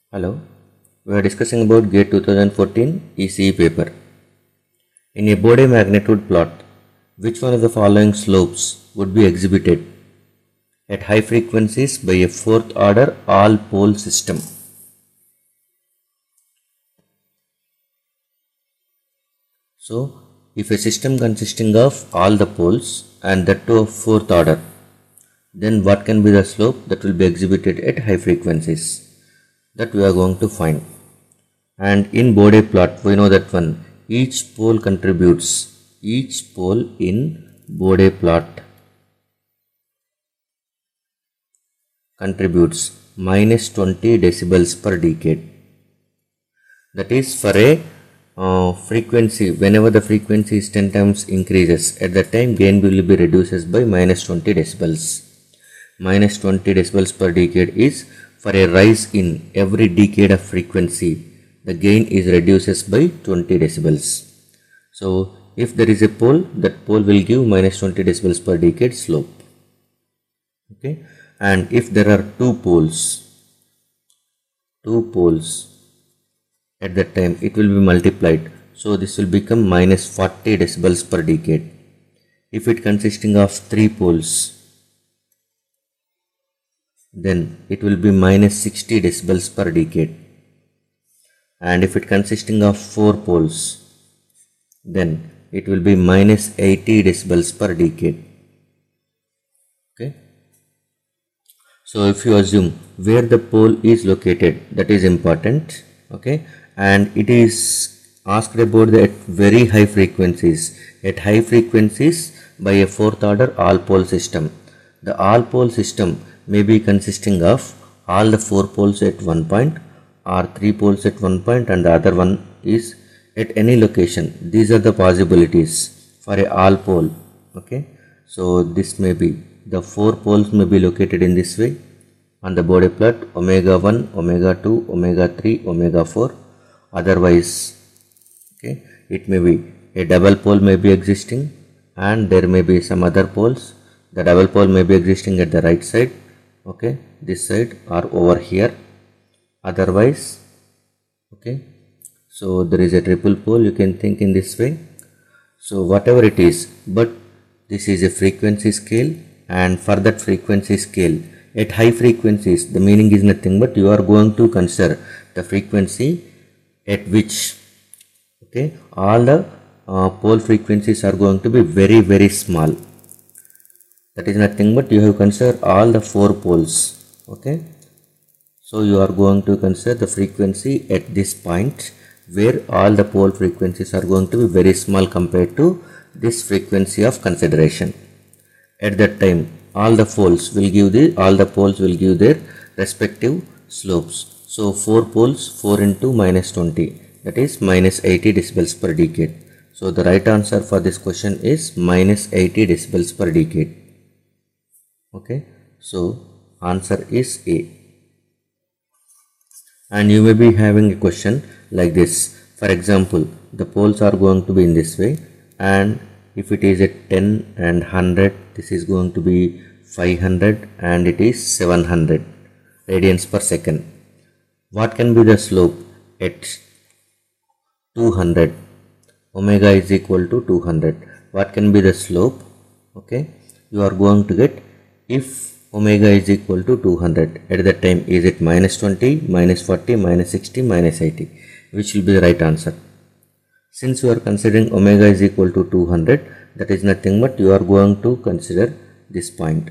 Hello, we are discussing about GATE 2014 ECE paper. In a Bode magnitude plot, which one of the following slopes would be exhibited at high frequencies by a fourth order all pole system? So, if a system consisting of all the poles and that too of fourth order, then what can be the slope that will be exhibited at high frequencies? That we are going to find. And in Bode plot, we know that one, each pole in Bode plot contributes minus 20 decibels per decade. That is for a frequency, whenever the frequency is 10 times increases, at that time gain will be reduces by minus 20 decibels. Minus 20 decibels per decade is for a rise in every decade of frequency, the gain is reduces by 20 decibels. So, if there is a pole, that pole will give minus 20 decibels per decade slope. Okay, and if there are two poles at that time, it will be multiplied. So, this will become minus 40 decibels per decade. If it consisting of three poles, then it will be minus 60 decibels per decade. And if it consisting of four poles, then it will be minus 80 decibels per decade. Okay. So if you assume where the pole is located, that is important. Okay. And it is asked about the at very high frequencies. At high frequencies by a fourth order all pole system. The all pole system may be consisting of all the four poles at one point or three poles at one point and the other one is at any location. These are the possibilities for a all pole. Okay, so this may be the four poles may be located in this way on the Bode plot, omega 1, omega 2, omega 3, omega 4. Otherwise, okay, it may be a double pole may be existing and there may be some other poles. The double pole may be existing at the right side, okay, this side or over here. Otherwise, okay, so there is a triple pole, you can think in this way. So whatever it is, but this is a frequency scale, and for that frequency scale at high frequencies, the meaning is nothing but you are going to consider the frequency at which, okay, all the pole frequencies are going to be very, very small. That is nothing but you have considered all the four poles. Okay, so you are going to consider the frequency at this point where all the pole frequencies are going to be very small compared to this frequency of consideration. At that time, all the poles will give their respective slopes. So 4 poles, 4 into minus 20, that is minus 80 decibels per decade. So the right answer for this question is minus 80 decibels per decade. Okay, so answer is A. And you may be having a question like this. For example, the poles are going to be in this way, and if it is at 10 and 100, this is going to be 500 and it is 700 radians per second. What can be the slope at 200? Omega is equal to 200. What can be the slope? Okay, you are going to get, if omega is equal to 200, at that time is it minus 20, minus 40, minus 60, minus 80, which will be the right answer. Since you are considering omega is equal to 200, that is nothing but you are going to consider this point.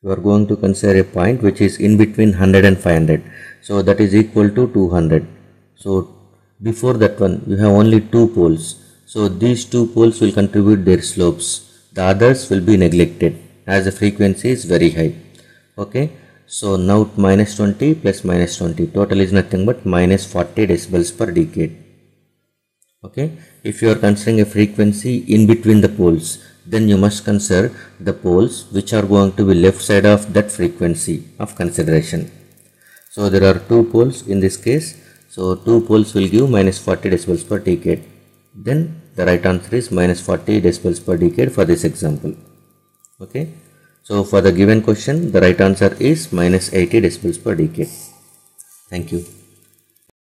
You are going to consider a point which is in between 100 and 500. So that is equal to 200. So before that one, you have only two poles. So these two poles will contribute their slopes. The others will be neglected as the frequency is very high. Okay, so now minus 20 plus minus 20, total is nothing but minus 40 decibels per decade. Okay, if you are considering a frequency in between the poles, then you must consider the poles which are going to be left side of that frequency of consideration. So there are two poles in this case, so two poles will give minus 40 decibels per decade. Then the right answer is minus 40 decibels per decade for this example. Okay, so for the given question, the right answer is minus 80 decibels per decade. Thank you.